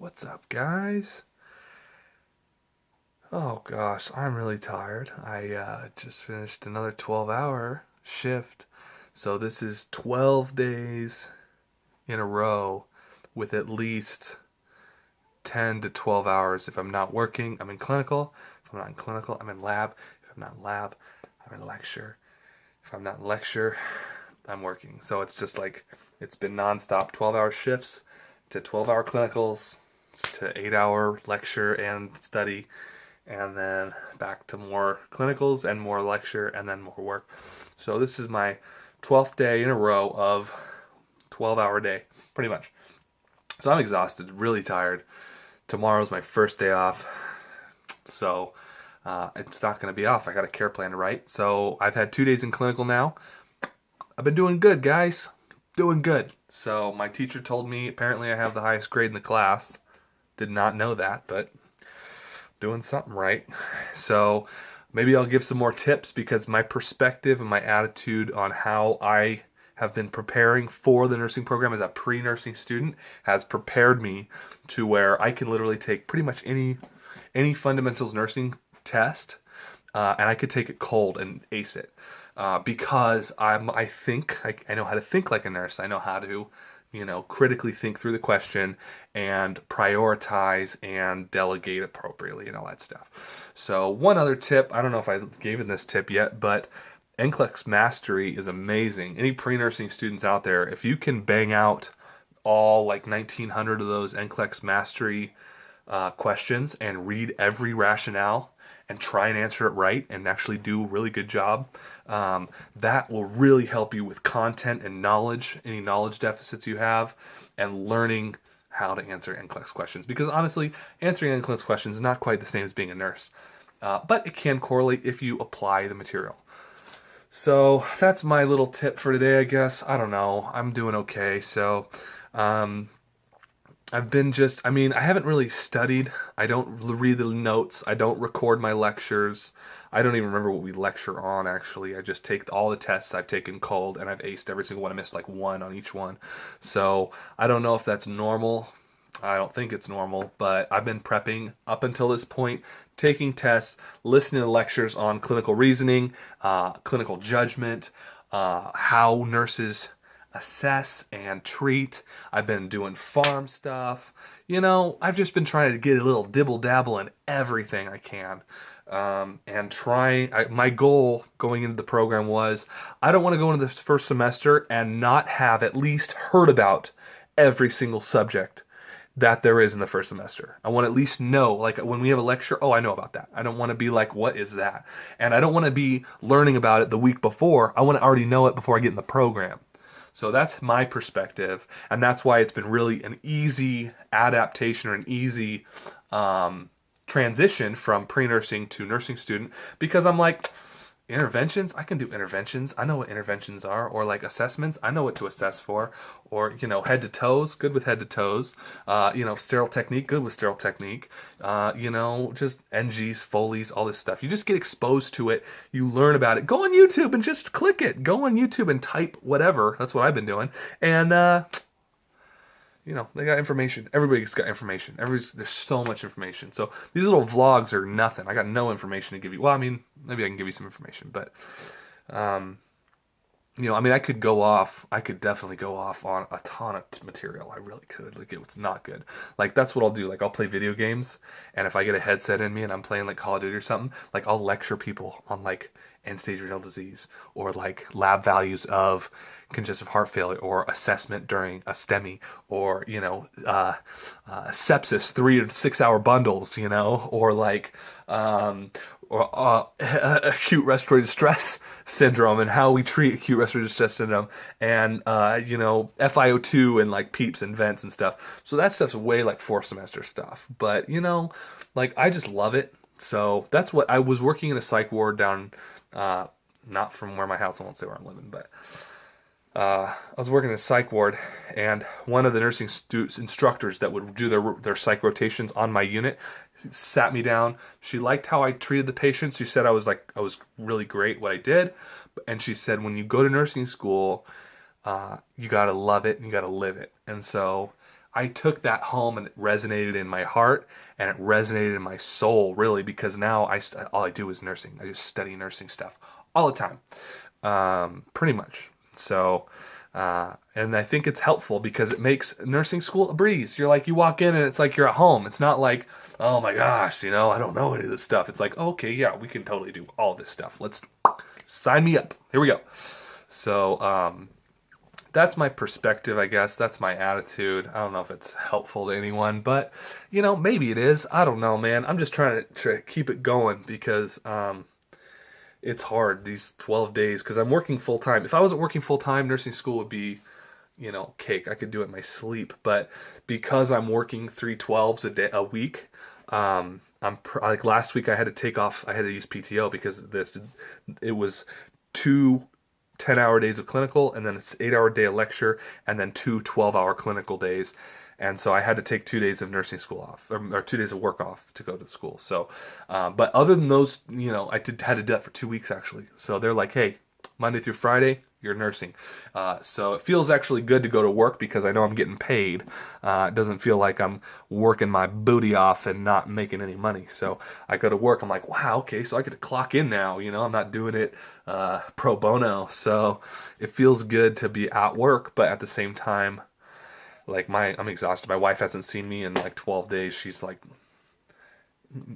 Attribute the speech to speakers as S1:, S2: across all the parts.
S1: What's up, guys? Oh gosh, I'm really tired. I just finished another 12-hour shift. So this is 12 days in a row with at least 10 to 12 hours. If I'm not working, I'm in clinical. If I'm not in clinical, I'm in lab. If I'm not in lab, I'm in lecture. If I'm not in lecture, I'm working. So it's just like it's been nonstop 12-hour shifts to 12-hour clinicals to 8-hour lecture and study, and then back to more clinicals and more lecture and then more work. So this is my 12th day in a row of 12-hour day, pretty much. So I'm exhausted, really tired. Tomorrow's my first day off, so it's not going to be off. I got a care plan to write. So I've had 2 days in clinical now. I've been doing good, guys. Doing good. So my teacher told me apparently I have the highest grade in the class. Did not know that, but doing something right. So maybe I'll give some more tips because my perspective and my attitude on how I have been preparing for the nursing program as a pre-nursing student has prepared me to where I can literally take pretty much any fundamentals nursing test, and I could take it cold and ace it. Because I know how to think like a nurse. I know how to, critically think through the question and prioritize and delegate appropriately and all that stuff. So one other tip, I don't know if I gave this tip yet, but NCLEX mastery is amazing. Any pre-nursing students out there, if you can bang out all like 1900 of those NCLEX mastery questions and read every rationale and try and answer it right and actually do a really good job, that will really help you with content and knowledge, any knowledge deficits you have, and learning how to answer NCLEX questions. Because honestly, answering NCLEX questions is not quite the same as being a nurse, but it can correlate if you apply the material. So that's my little tip for today, I guess. I don't know. I'm doing okay. So I've been I haven't really studied. I don't read the notes. I don't record my lectures. I don't even remember what we lecture on, actually. I just take all the tests I've taken cold, and I've aced every single one. I missed like one on each one. So I don't know if that's normal. I don't think it's normal, but I've been prepping up until this point, taking tests, listening to lectures on clinical reasoning, clinical judgment, how nurses assess and treat. I've been doing farm stuff. I've just been trying to get a little dibble dabble in everything I can. My goal going into the program was I don't want to go into this first semester and not have at least heard about every single subject that there is in the first semester. I want to at least know, like when we have a lecture, oh, I know about that. I don't want to be like, what is that? And I don't want to be learning about it the week before. I want to already know it before I get in the program. So that's my perspective, and that's why it's been really an easy adaptation or an easy transition from pre-nursing to nursing student, because I'm like, interventions, I can do interventions. I know what interventions are, or like assessments, I know what to assess for, or head to toes, good with head to toes. Sterile technique, good with sterile technique. Just NGs, Foleys, all this stuff. You just get exposed to it. You learn about it. Go on YouTube and just click it. Go on YouTube and type whatever. That's what I've been doing, and they got information. Everybody's got information. There's so much information. So these little vlogs are nothing. I got no information to give you. Well, I mean, maybe I can give you some information, but, I could go off. I could definitely go off on a ton of material. I really could. Like, it's not good. Like, that's what I'll do. Like, I'll play video games, and if I get a headset in me and I'm playing, like, Call of Duty or something, like, I'll lecture people on, like, end-stage renal disease, or, like, lab values of congestive heart failure, or assessment during a STEMI, or sepsis 3 to 6 hour bundles, or like acute respiratory distress syndrome and how we treat acute respiratory distress syndrome, and FiO2 and like PEEPs and vents and stuff. So that stuff's way like 4th semester stuff, but like I just love it. So that's what I was working in a psych ward down, not from where my house, I won't say where I'm living, but I was working in a psych ward, and one of the nursing instructors that would do their psych rotations on my unit sat me down. She liked how I treated the patients. She said I was really great what I did, and she said when you go to nursing school, you gotta love it and you gotta live it. And so I took that home and it resonated in my heart and it resonated in my soul, really, because now all I do is nursing. I just study nursing stuff all the time, pretty much. So, and I think it's helpful because it makes nursing school a breeze. You're like, you walk in and it's like you're at home. It's not like, oh my gosh, I don't know any of this stuff. It's like, okay, yeah, we can totally do all this stuff. Let's sign me up. Here we go. So, that's my perspective, I guess. That's my attitude. I don't know if it's helpful to anyone, but maybe it is. I don't know, man. I'm just trying to keep it going because it's hard these 12 days because I'm working full time. If I wasn't working full time, nursing school would be, cake. I could do it in my sleep, but because I'm working 3 12s a week, like last week I had to take off. I had to use PTO because it was 2 10-hour days of clinical, and then it's 8-hour day of lecture, and then 2 12-hour clinical days. And so I had to take 2 days of nursing school off, or 2 days of work off to go to school. So, but other than those, I had to do that for 2 weeks actually. So they're like, hey, Monday through Friday, you're nursing. So it feels actually good to go to work because I know I'm getting paid. It doesn't feel like I'm working my booty off and not making any money. So I go to work, I'm like, wow, okay, so I get to clock in now. I'm not doing it pro bono. So it feels good to be at work, but at the same time, like I'm exhausted. My wife hasn't seen me in like 12 days. She's like,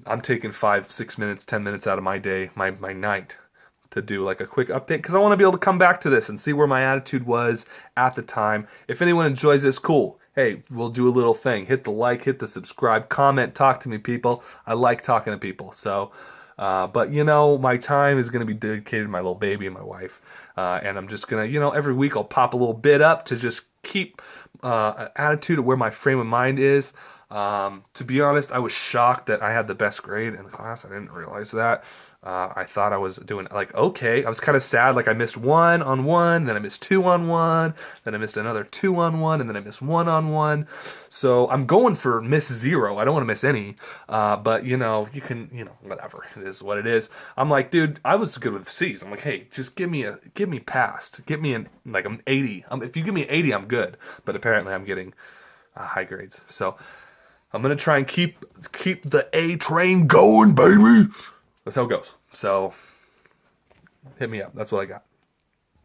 S1: I'm taking 5, 6 minutes, 10 minutes out of my day, my night, to do like a quick update because I want to be able to come back to this and see where my attitude was at the time. If anyone enjoys this, cool. Hey, we'll do a little thing. Hit the like, hit the subscribe, comment, talk to me, people. I like talking to people. So, but my time is going to be dedicated to my little baby and my wife. And I'm just going to, every week I'll pop a little bit up to just keep an attitude of where my frame of mind is. To be honest, I was shocked that I had the best grade in the class. I didn't realize that. I thought I was doing okay. I was kind of sad. Like I missed 1 on 1, then I missed 2 on 1, then I missed another 2 on 1, and then I missed 1 on 1. So I'm going for miss 0. I don't want to miss any. But you can, whatever. It is what it is. I'm like, dude, I was good with C's. I'm like, hey, just give me past. Give me an 80. If you give me an 80, I'm good. But apparently I'm getting high grades. So I'm gonna try and keep the A train going, baby. That's how it goes. So hit me up. That's what I got.